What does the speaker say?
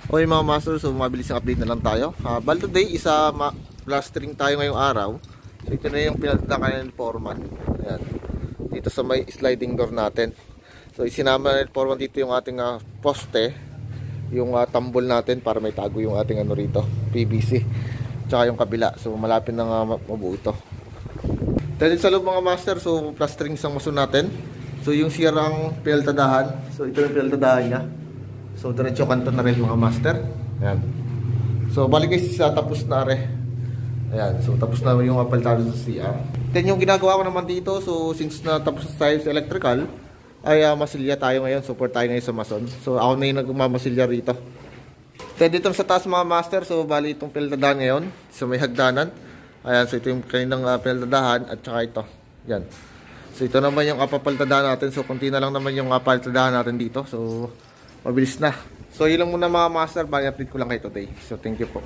Okay mga master, so mabilis yung update na lang tayo. Bal today, plastering tayo ngayong araw. So ito na yung pinagdakanan ng foreman. Ayan. Dito sa may sliding door natin. So isinama ng foreman dito yung ating poste, yung tambol natin para may tago yung ating rito, PVC. Tsaka yung kabila. So malapit na mabuo ito. Dahil sa loob mga master, so plastering isang mason natin. So yung sirang pinaltadahan. So ito yung pinaltadahan niya. So diretso kanto na rin mga master. Ayan. So balik guys sa tapos na rin. Ayan. So tapos na yung apaltado sa CR. Then yung ginagawa ko naman dito, so since na tapos na tayo sa electrical, ay masilya tayo ngayon. Support tayo ngayon sa mason. So ako na yung nagmamasilya rito. Then dito sa taas mga master, so bali itong pinaltadahan ngayon. So may hagdanan. Ayan. So ito yung kaninang pinaltadahan at saka ito. Yan. So ito naman yung apapaltadahan natin. So konti na lang naman yung apaltadahan natin dito. So mabilis na. So yun lang muna mga master, bali update ko lang kayo today. So thank you po.